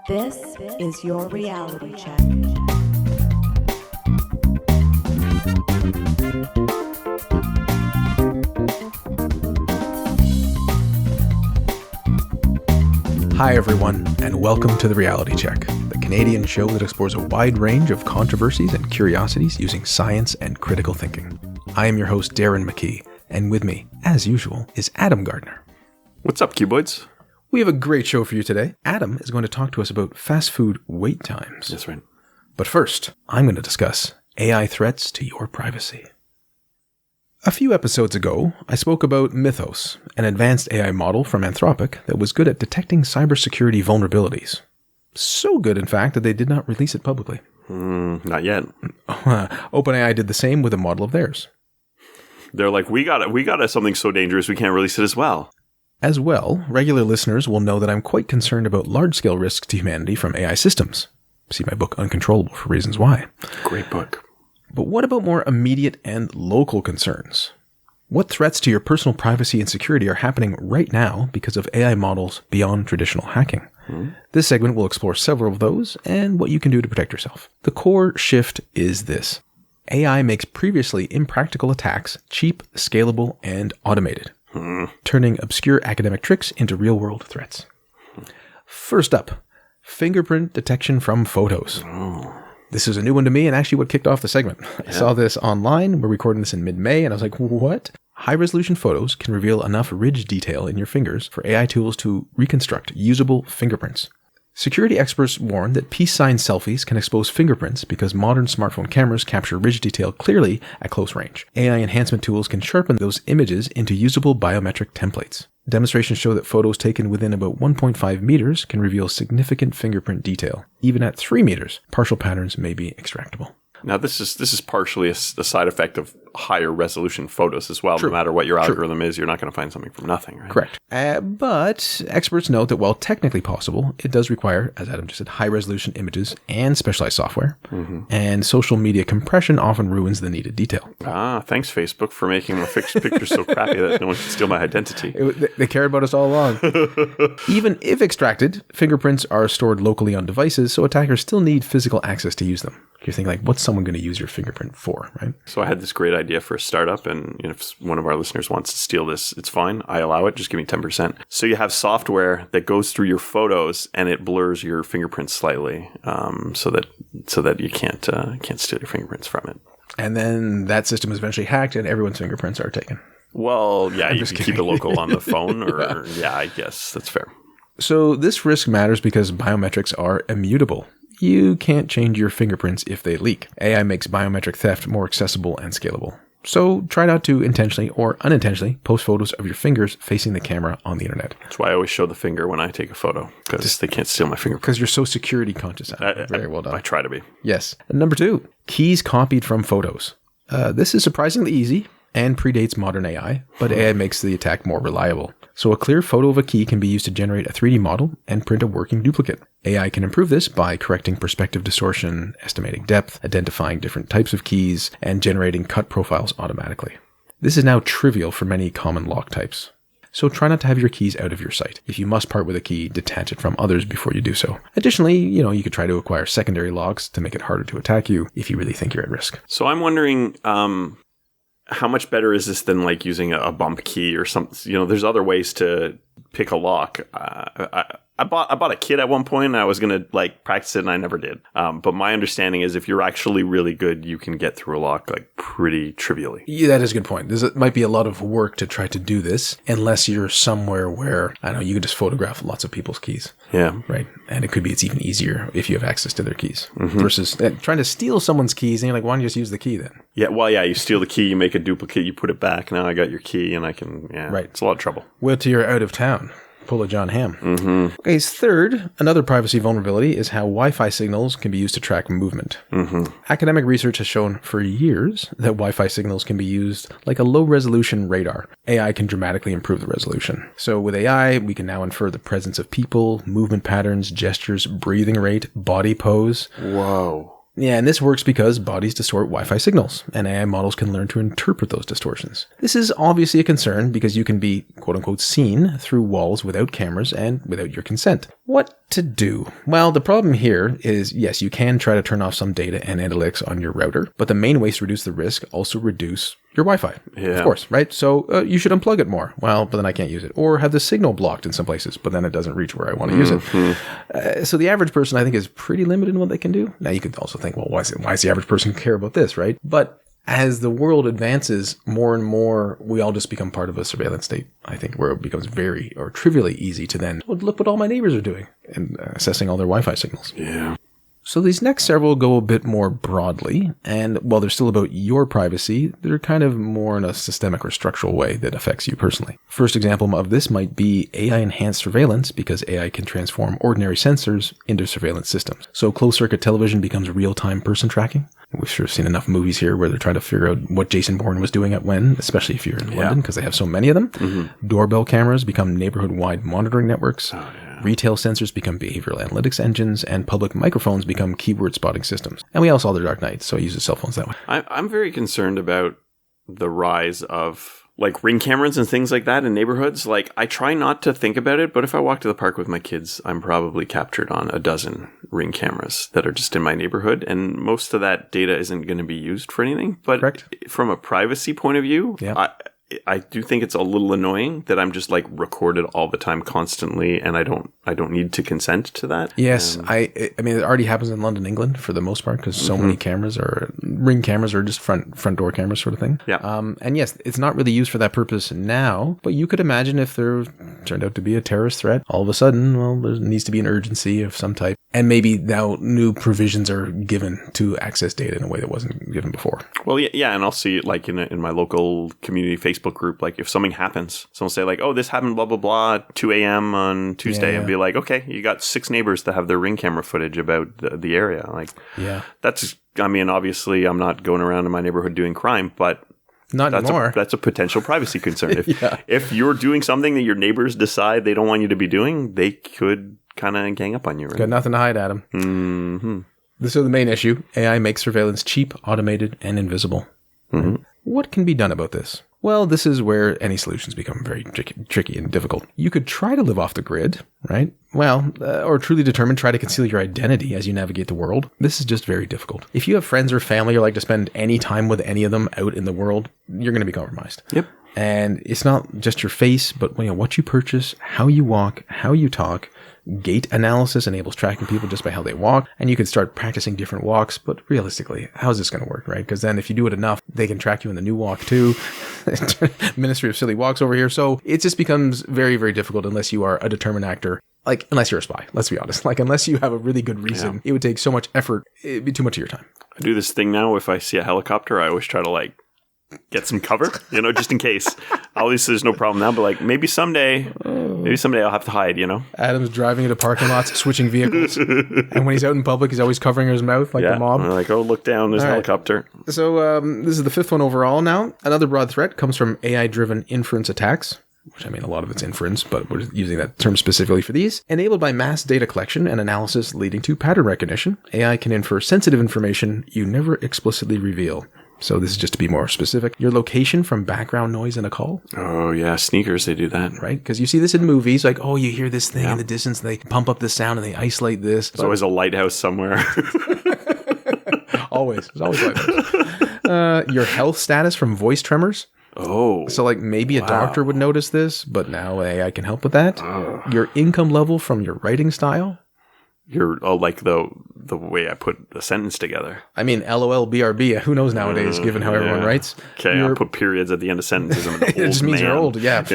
This is your reality check. Hi everyone, and welcome to The Reality Check, the Canadian show that explores a wide range of controversies and curiosities using science and critical thinking. I am your host, Darren McKee, and with me, as usual, is Adam Gardner. What's up, cuboids? We have a great show for you today. Adam is going to talk to us about fast food wait times. That's right. But first, I'm going to discuss AI threats to your privacy. A few episodes ago, I spoke about Mythos, an advanced AI model from Anthropic that was good at detecting cybersecurity vulnerabilities. So good, in fact, that they did not release it publicly. Not yet. OpenAI did the same with a model of theirs. They're like, we got something so dangerous we can't release it as well. As well, regular listeners will know that I'm quite concerned about large-scale risks to humanity from AI systems. See my book Uncontrollable for reasons why. Great book. But what about more immediate and local concerns? What threats to your personal privacy and security are happening right now because of AI models beyond traditional hacking? This segment will explore several of those and what you can do to protect yourself. The core shift is this. AI makes previously impractical attacks cheap, scalable, and automated, turning obscure academic tricks into real-world threats. First up, fingerprint detection from photos. This is a new one to me and actually what kicked off the segment. I saw this online. We're recording this in mid-May, and I was like, what? High-resolution photos can reveal enough ridge detail in your fingers for AI tools to reconstruct usable fingerprints. Security experts warn that peace sign selfies can expose fingerprints because modern smartphone cameras capture ridge detail clearly at close range. AI enhancement tools can sharpen those images into usable biometric templates. Demonstrations show that photos taken within about 1.5 meters can reveal significant fingerprint detail. Even at 3 meters, partial patterns may be extractable. Now, this is partially a side effect of higher resolution photos as well. True. No matter what your algorithm is, you're not going to find something from nothing, right? Correct. But experts note that while technically possible, it does require, as Adam just said, high-resolution images and specialized software. And social media compression often ruins the needed detail. Thanks, Facebook, for making my pictures so crappy that no one can steal my identity. They cared about us all along. Even if extracted, fingerprints are stored locally on devices, so attackers still need physical access to use them. You're thinking, like, what's someone going to use your fingerprint for, right? So I had this great idea for a startup, and if one of our listeners wants to steal this, it's fine. I allow it. Just give me 10%. So you have software that goes through your photos and it blurs your fingerprints slightly, so that you can't steal your fingerprints from it. And then that system is eventually hacked, and everyone's fingerprints are taken. Well, yeah, you can keep it local on the phone, or yeah, I guess that's fair. So this risk matters because biometrics are immutable. You can't change your fingerprints if they leak. AI makes biometric theft more accessible and scalable. So try not to intentionally or unintentionally post photos of your fingers facing the camera on the internet. That's why I always show the finger when I take a photo, because they can't steal my fingerprints. Because you're so security conscious. Very well done. I try to be. Yes. And number 2, keys copied from photos. This is surprisingly easy and predates modern AI, but AI makes the attack more reliable. So a clear photo of a key can be used to generate a 3D model and print a working duplicate. AI can improve this by correcting perspective distortion, estimating depth, identifying different types of keys, and generating cut profiles automatically. This is now trivial for many common lock types. So try not to have your keys out of your sight. If you must part with a key, detach it from others before you do so. Additionally, you could try to acquire secondary locks to make it harder to attack you if you really think you're at risk. So I'm wondering, how much better is this than like using a bump key or something? There's other ways to pick a lock. I bought a kit at one point and I was going to like practice it and I never did. But my understanding is if you're actually really good, you can get through a lock like pretty trivially. Yeah, that is a good point. It might be a lot of work to try to do this unless you're somewhere where, I don't know, you can just photograph lots of people's keys. Yeah. Right. And it's even easier if you have access to their keys versus trying to steal someone's keys and you're like, why don't you just use the key then? Yeah. Well, yeah, you steal the key, you make a duplicate, you put it back. Now I got your key and I can, Right. It's a lot of trouble. Wait till you're out of town. Pull a John Hamm. Okay, third, another privacy vulnerability is how Wi-Fi signals can be used to track movement. Academic research has shown for years that Wi-Fi signals can be used like a low-resolution radar. AI can dramatically improve the resolution. So with AI, we can now infer the presence of people, movement patterns, gestures, breathing rate, body pose. Whoa. Yeah, and this works because bodies distort Wi-Fi signals, and AI models can learn to interpret those distortions. This is obviously a concern because you can be, quote-unquote, seen through walls without cameras and without your consent. What to do? Well, the problem here is, yes, you can try to turn off some data and analytics on your router, but the main ways to reduce the risk also reduce your Wi-Fi, of course, right? So you should unplug it more. Well, but then I can't use it. Or have the signal blocked in some places, but then it doesn't reach where I want to use it. So the average person, I think, is pretty limited in what they can do. Now, you could also think, well, why does the average person care about this, right? But as the world advances more and more, we all just become part of a surveillance state, I think, where it becomes very or trivially easy to then, look what all my neighbors are doing and assessing all their Wi-Fi signals. Yeah. So these next several go a bit more broadly, and while they're still about your privacy, they're kind of more in a systemic or structural way that affects you personally. First example of this might be AI-enhanced surveillance, because AI can transform ordinary sensors into surveillance systems. So closed-circuit television becomes real-time person tracking. We've sure seen enough movies here where they're trying to figure out what Jason Bourne was doing at when, especially if you're in London, because they have so many of them. Doorbell cameras become neighborhood-wide monitoring networks. Retail sensors become behavioral analytics engines, and public microphones become keyword spotting systems. And we all saw The Dark Knight, so I use the cell phones that way. I'm very concerned about the rise of like Ring cameras and things like that in neighborhoods. Like, I try not to think about it, but if I walk to the park with my kids, I'm probably captured on a dozen Ring cameras that are just in my neighborhood, and most of that data isn't going to be used for anything. But from a privacy point of view, I do think it's a little annoying that I'm just like recorded all the time constantly, and I don't need to consent to that. Yes, I mean, it already happens in London, England, for the most part, because so many cameras are Ring cameras or just front door cameras sort of thing. Yeah. And yes, it's not really used for that purpose now, but you could imagine if there turned out to be a terrorist threat, all of a sudden, well, there needs to be an urgency of some type, and maybe now new provisions are given to access data in a way that wasn't given before. Well, yeah, and I'll see it like in my local community Facebook group, like if something happens, someone say like, oh, this happened, blah, blah, blah, 2 a.m. on Tuesday, and be like, okay, you got 6 neighbors that have their Ring camera footage about the area. Like, that's, I mean, obviously I'm not going around in my neighborhood doing crime, but not anymore. That's a potential privacy concern. If you're doing something that your neighbors decide they don't want you to be doing, they could kind of gang up on you. Right? Got nothing to hide, Adam. This is the main issue. AI makes surveillance cheap, automated, and invisible. What can be done about this? Well, this is where any solutions become very tricky and difficult. You could try to live off the grid, right? Well, or truly determined, try to conceal your identity as you navigate the world. This is just very difficult. If you have friends or family or like to spend any time with any of them out in the world, you're going to be compromised. Yep. And it's not just your face, but what you purchase, how you walk, how you talk. Gait analysis enables tracking people just by how they walk, and you can start practicing different walks, but realistically, how's this going to work, right? Because then if you do it enough, they can track you in the new walk too. Ministry of Silly Walks over here. So it just becomes very, very difficult unless you are a determined actor. Like, unless you're a spy, let's be honest. Like, unless you have a really good reason, it would take so much effort, it'd be too much of your time. I do this thing now. If I see a helicopter, I always try to like get some cover, just in case. Obviously, there's no problem now, but like maybe someday I'll have to hide, Adam's driving into parking lots, switching vehicles. And when he's out in public, he's always covering his mouth like the mob. I'm like, oh, look down, there's a helicopter. So this is the 5th one overall now. Another broad threat comes from AI-driven inference attacks. Which, I mean, a lot of it's inference, but we're using that term specifically for these. Enabled by mass data collection and analysis leading to pattern recognition, AI can infer sensitive information you never explicitly reveal. So this is just to be more specific. Your location from background noise in a call. Oh, yeah. Sneakers, they do that. Right? Because you see this in movies. Like, oh, you hear this thing in the distance. They pump up the sound and they isolate this. There's always a lighthouse somewhere. Always. There's always lighthouse. Your health status from voice tremors. Oh. So like maybe a doctor would notice this, but now AI can help with that. Your income level from your writing style. Like the way I put the sentence together. I mean, LOL, BRB. Who knows nowadays, given how everyone writes. Okay, I'll put periods at the end of sentences. I'm an old it just means you're old, yeah.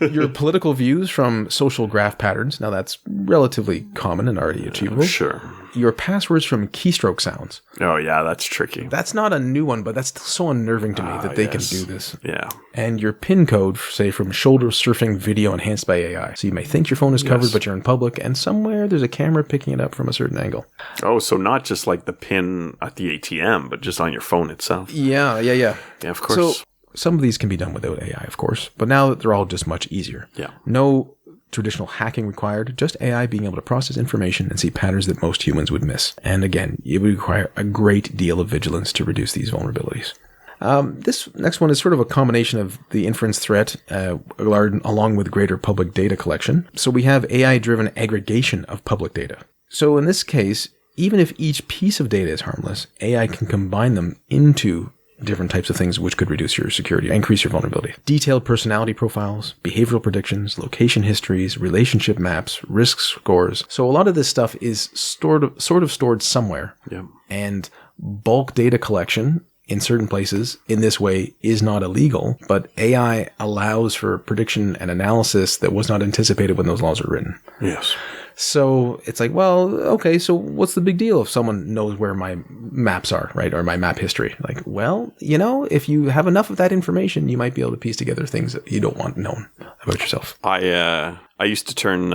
Your political views from social graph patterns. Now, that's relatively common and already achievable. Sure. Your passwords from keystroke sounds. Oh, yeah, that's tricky. That's not a new one, but that's still so unnerving to me that they can do this. Yeah. And your PIN code, say, from shoulder surfing video enhanced by AI. So you may think your phone is covered, but you're in public, and somewhere there's a camera picking it up from a certain angle. Oh, so not just like the PIN at the ATM, but just on your phone itself. Yeah. Yeah, of course. So some of these can be done without AI, of course, but now they're all just much easier. Yeah. No traditional hacking required, just AI being able to process information and see patterns that most humans would miss. And again, it would require a great deal of vigilance to reduce these vulnerabilities. This next one is sort of a combination of the inference threat along with greater public data collection. So we have AI-driven aggregation of public data. So in this case, even if each piece of data is harmless, AI can combine them into different types of things which could reduce your security, increase your vulnerability. Detailed personality profiles, behavioral predictions, location histories, relationship maps, risk scores. So a lot of this stuff is sort of stored somewhere. Yeah. And bulk data collection in certain places in this way is not illegal, but AI allows for prediction and analysis that was not anticipated when those laws were written. Yes. So it's like, well, okay, so what's the big deal if someone knows where my maps are, right? Or my map history? Like, well, if you have enough of that information, you might be able to piece together things that you don't want known about yourself. I used to turn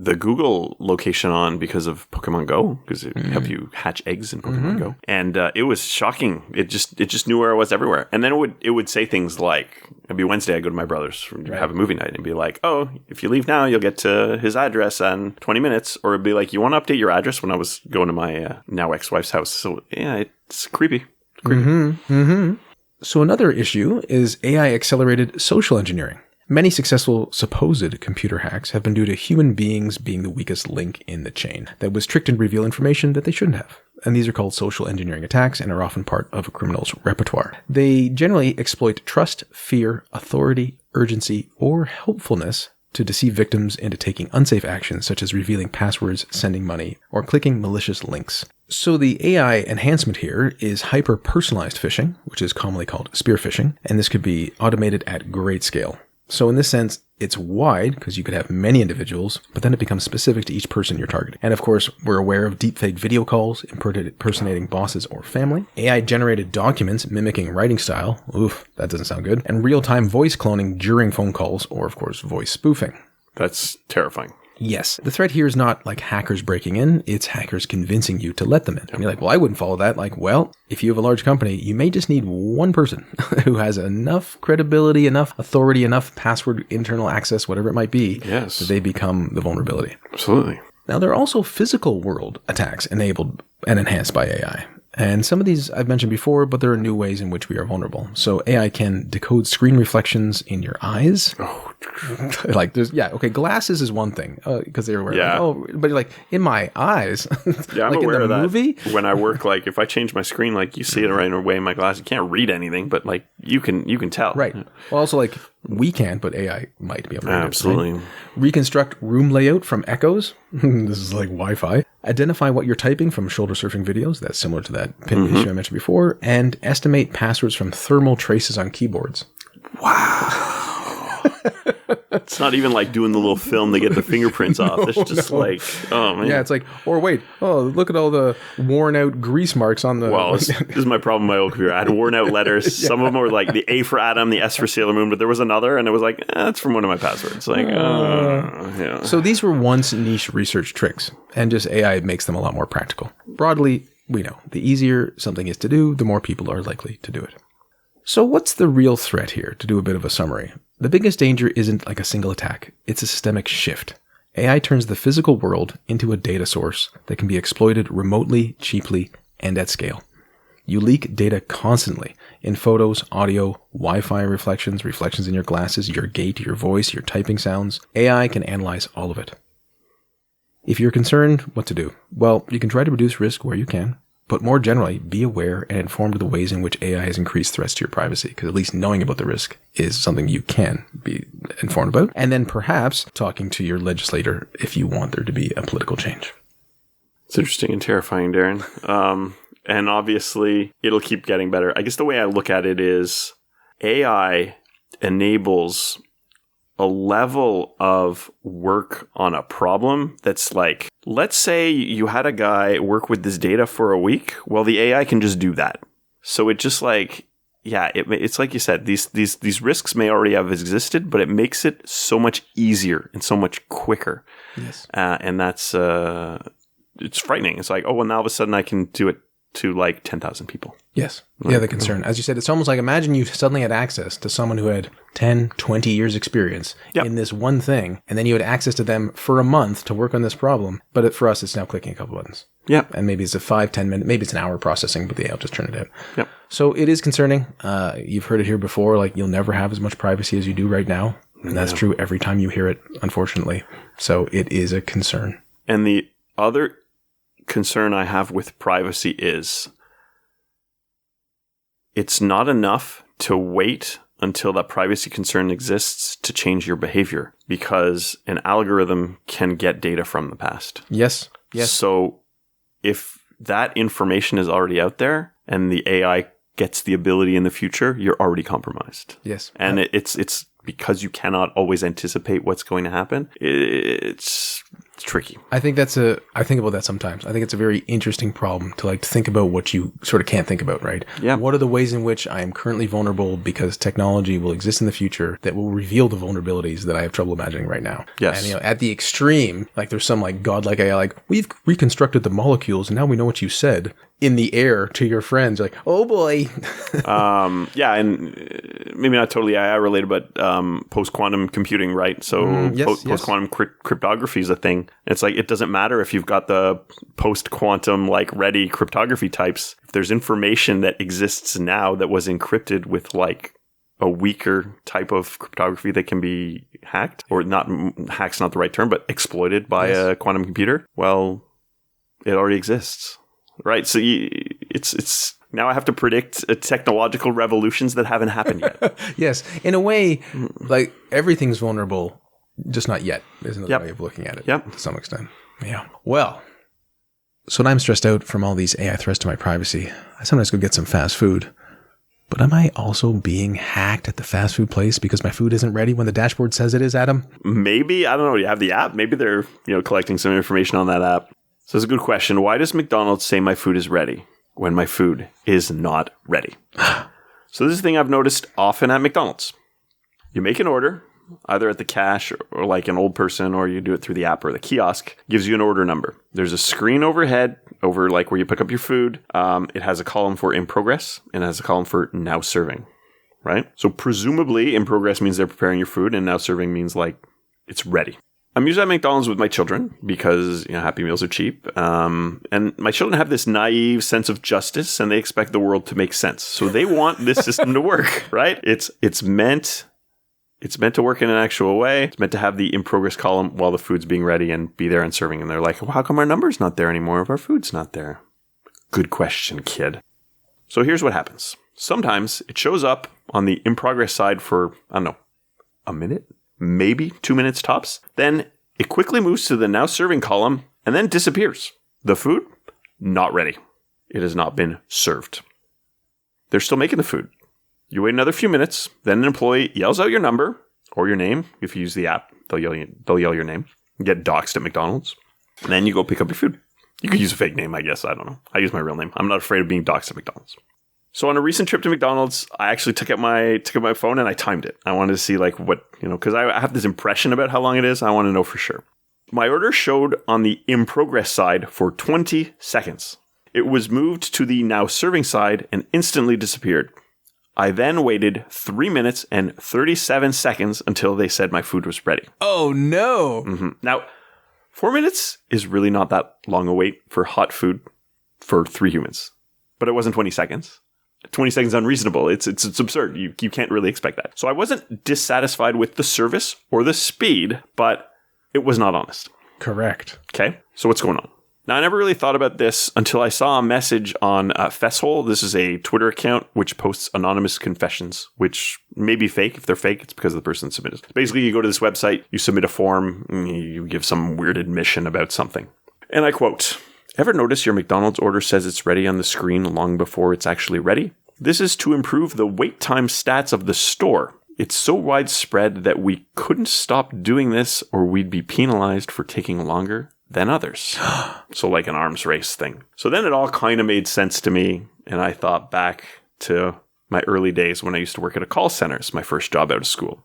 the Google location on because of Pokemon Go, because it helped you hatch eggs in Pokemon Go, and it was shocking. It just knew where I was everywhere, and then it would say things like, it'd be Wednesday, I go to my brother's to have a movie night, and be like, oh, if you leave now, you'll get to his address in 20 minutes, or it'd be like, you want to update your address when I was going to my now ex-wife's house. So yeah, it's creepy. So another issue is AI accelerated social engineering. Many successful supposed computer hacks have been due to human beings being the weakest link in the chain that was tricked and reveal information that they shouldn't have. And these are called social engineering attacks and are often part of a criminal's repertoire. They generally exploit trust, fear, authority, urgency, or helpfulness to deceive victims into taking unsafe actions such as revealing passwords, sending money, or clicking malicious links. So the AI enhancement here is hyper-personalized phishing, which is commonly called spear phishing, and this could be automated at great scale. So in this sense, it's wide because you could have many individuals, but then it becomes specific to each person you're targeting. And of course, we're aware of deepfake video calls impersonating bosses or family, AI-generated documents mimicking writing style, oof, that doesn't sound good, and real-time voice cloning during phone calls, or of course, voice spoofing. That's terrifying. Yes. The threat here is not like hackers breaking in, it's hackers convincing you to let them in. And you're like, well, I wouldn't follow that. Like, well, if you have a large company, you may just need one person who has enough credibility, enough authority, enough password internal access, whatever it might be, that they become the vulnerability. Absolutely. Now, there are also physical world attacks enabled and enhanced by AI. And some of these I've mentioned before, but there are new ways in which we are vulnerable. So AI can decode screen reflections in your eyes. Oh, like glasses is one thing because they're aware. Yeah. But you're like, in my eyes. Yeah, I'm like aware in the of movie? that. When I work, like if I change my screen, like you see it right away in my glass. You can't read anything, but like you can tell. Right. Well, also like we can't, but AI might be able to. Absolutely. Right? Reconstruct room layout from echoes. This is like Wi-Fi. Identify what you're typing from shoulder surfing videos. That's similar to that pin issue I mentioned before. And estimate passwords from thermal traces on keyboards. Wow. It's not even like doing the little film to get the fingerprints off. It's just like, oh man. Yeah, it's like, or wait, look at all the worn out grease marks on the... Well, this is my problem with my old computer. I had worn out letters. Yeah. Some of them were like the A for Adam, the S for Sailor Moon, but there was another and it was like, that's from one of my passwords. Like, yeah. So these were once niche research tricks, and just AI makes them a lot more practical. Broadly, we know the easier something is to do, the more people are likely to do it. So what's the real threat here, to do a bit of a summary? The biggest danger isn't like a single attack. It's a systemic shift. AI turns the physical world into a data source that can be exploited remotely, cheaply, and at scale. You leak data constantly in photos, audio, Wi-Fi reflections in your glasses, your gait, your voice, your typing sounds. AI can analyze all of it. If you're concerned, what to do? Well, you can try to reduce risk where you can. But more generally, be aware and informed of the ways in which AI has increased threats to your privacy, because at least knowing about the risk is something you can be informed about. And then perhaps talking to your legislator if you want there to be a political change. It's interesting and terrifying, Darren. And obviously, it'll keep getting better. I guess the way I look at it is AI enables a level of work on a problem that's like, let's say you had a guy work with this data for a week. Well, the AI can just do that. So it just like, yeah, it's like you said, these risks may already have existed, but it makes it so much easier and so much quicker. Yes. And that's, it's frightening. It's like, oh, well, now all of a sudden I can do it to like 10,000 people. Yes. Yeah, the concern. As you said, it's almost like imagine you suddenly had access to someone who had 10, 20 years experience in this one thing, and then you had access to them for a month to work on this problem. But for us, it's now clicking a couple buttons. Yeah. And maybe it's a 5-10 minute, maybe it's an hour processing, but I'll just turn it out. Yep. So it is concerning. You've heard it here before, like you'll never have as much privacy as you do right now. And that's true every time you hear it, unfortunately. So it is a concern. And the other concern I have with privacy is it's not enough to wait until that privacy concern exists to change your behavior, because an algorithm can get data from the past. Yes. Yes. So if that information is already out there and the AI gets the ability in the future, you're already compromised. Yes. And it's because you cannot always anticipate what's going to happen. It's tricky. I think I think about that sometimes. I think it's a very interesting problem to think about what you sort of can't think about, right? Yeah. What are the ways in which I am currently vulnerable because technology will exist in the future that will reveal the vulnerabilities that I have trouble imagining right now? Yes. And, at the extreme, there's some godlike AI, we've reconstructed the molecules and now we know what you said in the air to your friends. You're like, oh boy. Yeah. And maybe not totally AI related, but post-quantum computing, right? So post-quantum cryptography is a thing. It's it doesn't matter if you've got the post-quantum ready cryptography types. If there's information that exists now that was encrypted with a weaker type of cryptography that can be hacked, or not, hack's not the right term, but exploited by a quantum computer, well, it already exists. Right. So it's now I have to predict technological revolutions that haven't happened yet. Yes. In a way, everything's vulnerable, just not yet. There's another way of looking at it to some extent. Yeah. Well, so when I'm stressed out from all these AI threats to my privacy, I sometimes go get some fast food. But am I also being hacked at the fast food place because my food isn't ready when the dashboard says it is, Adam? Maybe. I don't know. You have the app. Maybe they're collecting some information on that app. So it's a good question. Why does McDonald's say my food is ready when my food is not ready? So this is a thing I've noticed often at McDonald's. You make an order, either at the cash or like an old person, or you do it through the app or the kiosk, gives you an order number. There's a screen overhead over where you pick up your food. It has a column for in progress and it has a column for now serving, right? So presumably in progress means they're preparing your food, and now serving means it's ready. I'm usually at McDonald's with my children because Happy Meals are cheap. And my children have this naive sense of justice, and they expect the world to make sense. So they want this system to work, right? It's meant to work in an actual way. It's meant to have the in progress column while the food's being ready and be there and serving. And they're like, well, how come our number's not there anymore if our food's not there? Good question, kid. So here's what happens. Sometimes it shows up on the in progress side for, I don't know, a minute? Maybe 2 minutes tops. Then it quickly moves to the now serving column and then disappears. The food, not ready. It has not been served. They're still making the food. You wait another few minutes, then an employee yells out your number or your name. If you use the app, they'll yell your name. You get doxxed at McDonald's. And then you go pick up your food. You could use a fake name, I guess. I don't know. I use my real name. I'm not afraid of being doxxed at McDonald's. So on a recent trip to McDonald's, I actually took out my phone and I timed it. I wanted to see what, because I have this impression about how long it is. I want to know for sure. My order showed on the in progress side for 20 seconds. It was moved to the now serving side and instantly disappeared. I then waited 3 minutes and 37 seconds until they said my food was ready. Oh, no. Mm-hmm. Now, 4 minutes is really not that long a wait for hot food for 3 humans. But it wasn't 20 seconds. 20 seconds unreasonable. It's absurd. You can't really expect that. So I wasn't dissatisfied with the service or the speed, but it was not honest. Correct. Okay. So what's going on? Now, I never really thought about this until I saw a message on Fesshole. This is a Twitter account which posts anonymous confessions, which may be fake. If they're fake, it's because the person submitted. Basically, you go to this website, you submit a form, you give some weird admission about something. And I quote, "Ever notice your McDonald's order says it's ready on the screen long before it's actually ready? This is to improve the wait time stats of the store. It's so widespread that we couldn't stop doing this or we'd be penalized for taking longer than others." So like an arms race thing. So then it all kind of made sense to me. And I thought back to my early days when I used to work at a call center. It's my first job out of school.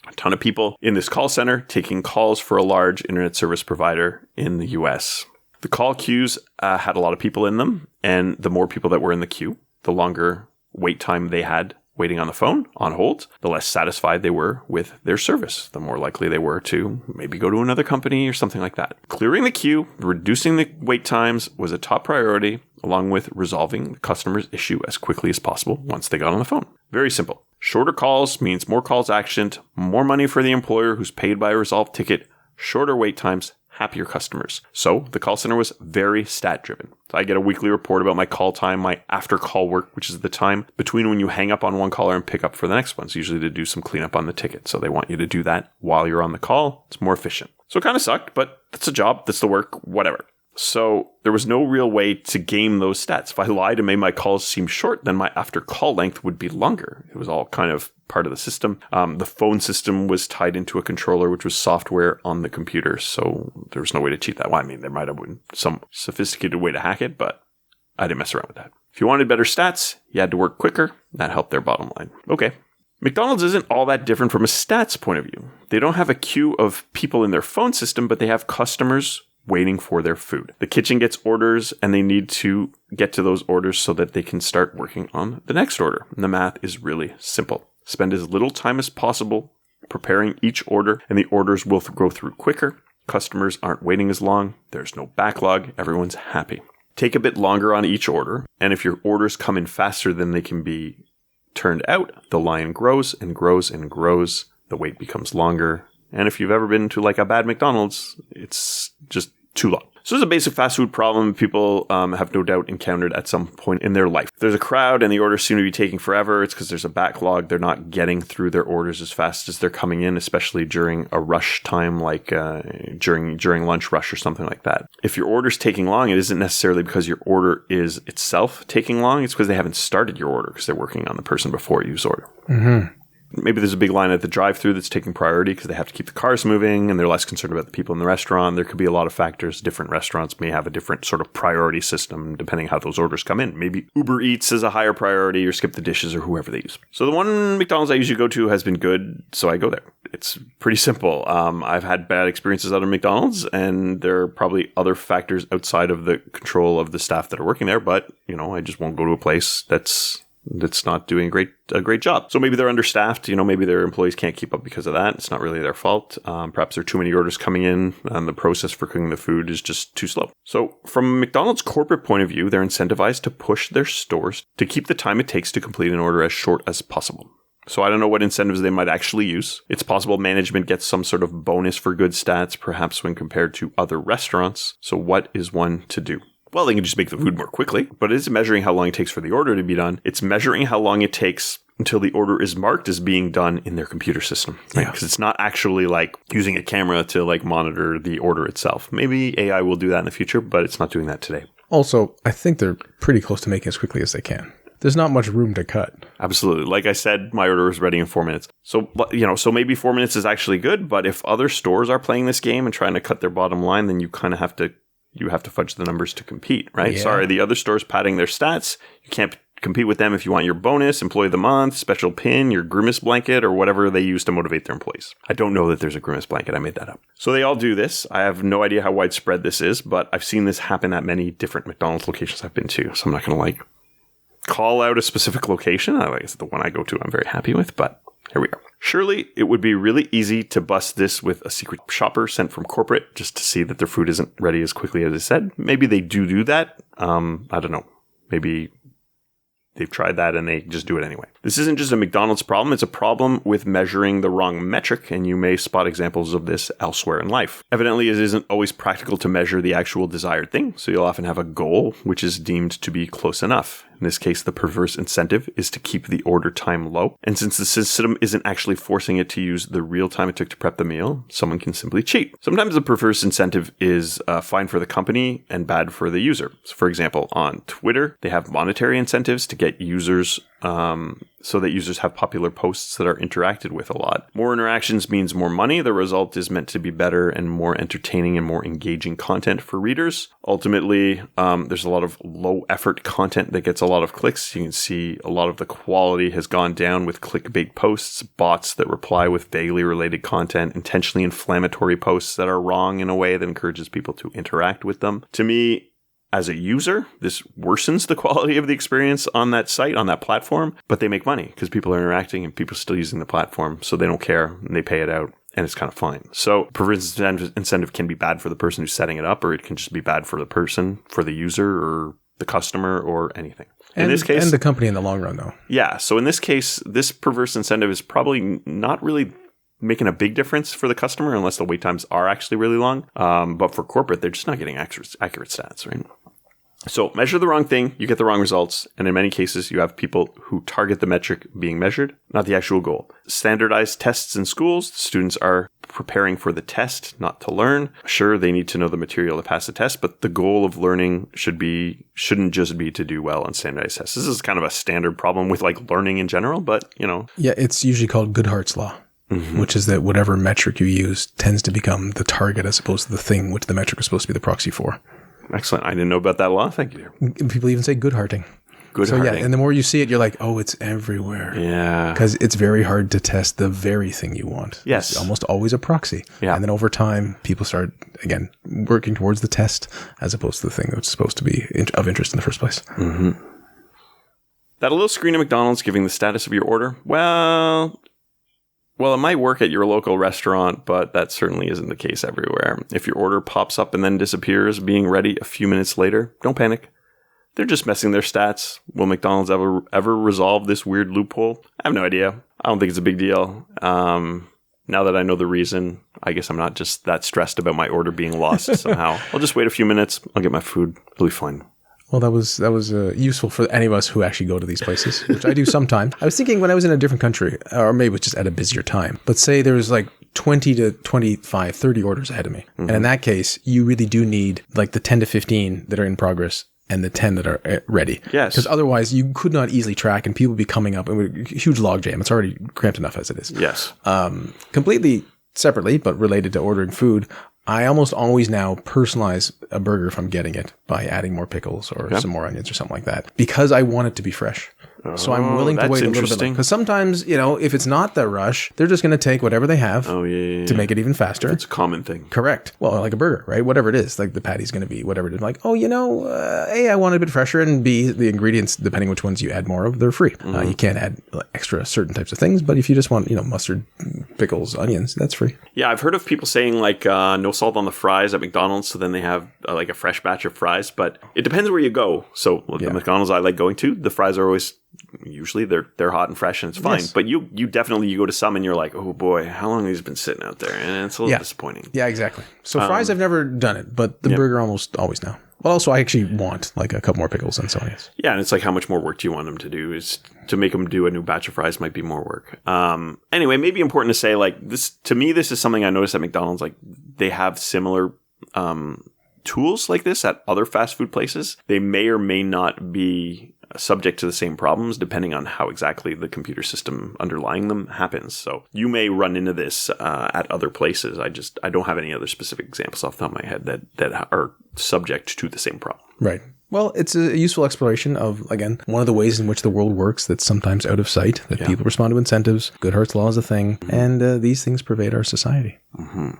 A ton of people in this call center taking calls for a large internet service provider in the US. The call queues had a lot of people in them, and the more people that were in the queue, the longer wait time they had waiting on the phone, on hold, the less satisfied they were with their service, the more likely they were to maybe go to another company or something like that. Clearing the queue, reducing the wait times was a top priority, along with resolving the customer's issue as quickly as possible once they got on the phone. Very simple. Shorter calls means more calls actioned, more money for the employer who's paid by a resolved ticket, shorter wait times, happier customers. So the call center was very stat driven. So I get a weekly report about my call time, my after call work, which is the time between when you hang up on one caller and pick up for the next one. It's usually to do some cleanup on the ticket. So they want you to do that while you're on the call. It's more efficient. So it kind of sucked, but that's the job. That's the work, whatever. So there was no real way to game those stats. If I lied and made my calls seem short, then my after call length would be longer. It was all kind of part of the system. The phone system was tied into a controller, which was software on the computer. So there was no way to cheat that. Well, I mean, there might have been some sophisticated way to hack it, but I didn't mess around with that. If you wanted better stats, you had to work quicker. That helped their bottom line. Okay. McDonald's isn't all that different from a stats point of view. They don't have a queue of people in their phone system, but they have customers waiting for their food. The kitchen gets orders and they need to get to those orders so that they can start working on the next order. And the math is really simple. Spend as little time as possible preparing each order and the orders will go through quicker. Customers aren't waiting as long. There's no backlog. Everyone's happy. Take a bit longer on each order. And if your orders come in faster than they can be turned out, the line grows and grows and grows. The wait becomes longer. And if you've ever been to like a bad McDonald's, it's just too long. So there's a basic fast food problem people have no doubt encountered at some point in their life. If there's a crowd and the orders seem to be taking forever, it's because there's a backlog. They're not getting through their orders as fast as they're coming in, especially during a rush time like during lunch rush or something like that. If your order's taking long, it isn't necessarily because your order is itself taking long. It's because they haven't started your order because they're working on the person before you's order. Mm-hmm. Maybe there's a big line at the drive-thru that's taking priority because they have to keep the cars moving and they're less concerned about the people in the restaurant. There could be a lot of factors. Different restaurants may have a different sort of priority system depending how those orders come in. Maybe Uber Eats is a higher priority or Skip the Dishes or whoever they use. So the one McDonald's I usually go to has been good, so I go there. It's pretty simple. I've had bad experiences out of McDonald's and there are probably other factors outside of the control of the staff that are working there, but I just won't go to a place that's not doing a great job. So maybe they're understaffed, maybe their employees can't keep up because of that. It's not really their fault. Perhaps there are too many orders coming in and the process for cooking the food is just too slow. So from McDonald's corporate point of view, they're incentivized to push their stores to keep the time it takes to complete an order as short as possible. So I don't know what incentives they might actually use. It's possible management gets some sort of bonus for good stats, perhaps when compared to other restaurants. So what is one to do? Well, they can just make the food more quickly, but it isn't measuring how long it takes for the order to be done. It's measuring how long it takes until the order is marked as being done in their computer system. Right? Because it's not actually like using a camera to like monitor the order itself. Maybe AI will do that in the future, but it's not doing that today. Also, I think they're pretty close to making as quickly as they can. There's not much room to cut. Absolutely. Like I said, my order was ready in 4 minutes. So, so maybe 4 minutes is actually good, but if other stores are playing this game and trying to cut their bottom line, then you kind of have to fudge the numbers to compete, right? Yeah. Sorry, the other stores padding their stats. You can't compete with them if you want your bonus, employee of the month, special pin, your grimace blanket, or whatever they use to motivate their employees. I don't know that there's a grimace blanket. I made that up. So they all do this. I have no idea how widespread this is, but I've seen this happen at many different McDonald's locations I've been to. So I'm not going to call out a specific location. I guess the one I go to I'm very happy with, but here we are. Surely it would be really easy to bust this with a secret shopper sent from corporate just to see that their food isn't ready as quickly as they said. Maybe they do that. I don't know. Maybe they've tried that and they just do it anyway. This isn't just a McDonald's problem. It's a problem with measuring the wrong metric, and you may spot examples of this elsewhere in life. Evidently, it isn't always practical to measure the actual desired thing, so you'll often have a goal which is deemed to be close enough. In this case, the perverse incentive is to keep the order time low. And since the system isn't actually forcing it to use the real time it took to prep the meal, someone can simply cheat. Sometimes the perverse incentive is fine for the company and bad for the user. So for example, on Twitter, they have monetary incentives to get users so that users have popular posts that are interacted with a lot. More interactions means more money. The result is meant to be better and more entertaining and more engaging content for readers. Ultimately, there's a lot of low effort content that gets a lot of clicks. You can see a lot of the quality has gone down with clickbait posts, bots that reply with vaguely related content, intentionally inflammatory posts that are wrong in a way that encourages people to interact with them. To me, as a user, this worsens the quality of the experience on that site, on that platform, but they make money because people are interacting and people are still using the platform, so they don't care and they pay it out, and it's kind of fine. So perverse incentive can be bad for the person who's setting it up, or it can just be bad for the person, for the user, or the customer, or anything. In this case, and the company in the long run, though. Yeah. So in this case, this perverse incentive is probably not really making a big difference for the customer unless the wait times are actually really long. But for corporate, they're just not getting accurate stats, right? So measure the wrong thing, you get the wrong results. And in many cases, you have people who target the metric being measured, not the actual goal. Standardized tests in schools, students are preparing for the test, not to learn. Sure, they need to know the material to pass the test, but the goal of learning shouldn't just be to do well on standardized tests. This is kind of a standard problem with like learning in general, but you know. Yeah, it's usually called Goodhart's law. Mm-hmm. Which is that whatever metric you use tends to become the target as opposed to the thing which the metric is supposed to be the proxy for. Excellent. I didn't know about that law. Thank you. People even say Goodharting. So yeah, and the more you see it, you're like, oh, it's everywhere. Yeah. Because it's very hard to test the very thing you want. Yes. It's almost always a proxy. Yeah. And then over time, people start, again, working towards the test as opposed to the thing that's supposed to be of interest in the first place. Mm-hmm. That little screen at McDonald's giving the status of your order, well, it might work at your local restaurant, but that certainly isn't the case everywhere. If your order pops up and then disappears, being ready a few minutes later, don't panic. They're just messing their stats. Will McDonald's ever resolve this weird loophole? I have no idea. I don't think it's a big deal. Now that I know the reason, I guess I'm not just that stressed about my order being lost somehow. I'll just wait a few minutes. I'll get my food. It'll be fine. Well, that was useful for any of us who actually go to these places, which I do sometimes. I was thinking when I was in a different country, or maybe it was just at a busier time, but say there was like 20 to 25, 30 orders ahead of me. Mm-hmm. And in that case, you really do need like the 10 to 15 that are in progress and the 10 that are ready. Yes. Because otherwise you could not easily track and people would be coming up and huge logjam. It's already cramped enough as it is. Yes. Completely separately, but related to ordering food, I almost always now personalize a burger if I'm getting it by adding more pickles or some more onions or something like that because I want it to be fresh. So I'm willing to wait a little bit. Because sometimes, if it's not the rush, they're just going to take whatever they have to make it even faster. It's a common thing. Correct. Well, like a burger, right? Whatever it is, like the patty's going to be whatever it is. Like, A, I want it a bit fresher, and B, the ingredients, depending which ones you add more of, they're free. Mm-hmm. You can't add extra certain types of things, but if you just want, mustard, pickles, onions, that's free. Yeah, I've heard of people saying like no salt on the fries at McDonald's, so then they have like a fresh batch of fries, but it depends where you go. So the McDonald's I like going to, the fries are always... Usually they're hot and fresh and it's fine. Yes. But you definitely, you go to some and you're like, oh boy, how long have these been sitting out there? And it's a little disappointing. Yeah, exactly. So fries, I've never done it, but the burger almost always now. Well, also I actually want like a couple more pickles and so on. Yes. Yeah, and it's like how much more work do you want them to do? Is to make them do a new batch of fries might be more work. Anyway, maybe important to say like this, to me, this is something I noticed at McDonald's. Like they have similar tools like this at other fast food places. They may or may not be subject to the same problems depending on how exactly the computer system underlying them happens. So you may run into this at other places. I don't have any other specific examples off the top of my head that are subject to the same problem. Right. Well, it's a useful exploration of, again, one of the ways in which the world works that's sometimes out of sight, that people respond to incentives. Goodhart's law is a thing, and these things pervade our society. Mm-hmm.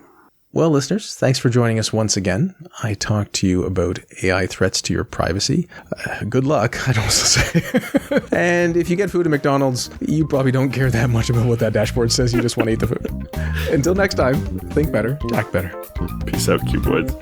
Well, listeners, thanks for joining us once again. I talked to you about AI threats to your privacy. Good luck, I'd also say. And if you get food at McDonald's, you probably don't care that much about what that dashboard says. You just want to eat the food. Until next time, think better, act better. Peace out, cuboids.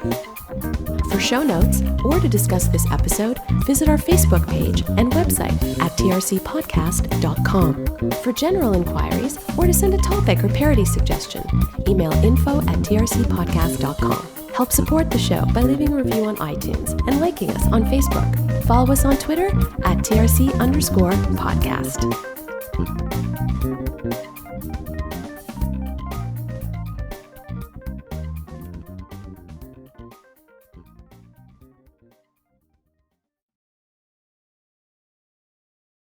For show notes or to discuss this episode, visit our Facebook page and website at trcpodcast.com. For general inquiries or to send a topic or parody suggestion, email info@trcpodcast.com. Help support the show by leaving a review on iTunes and liking us on Facebook. Follow us on Twitter at @TRC_podcast.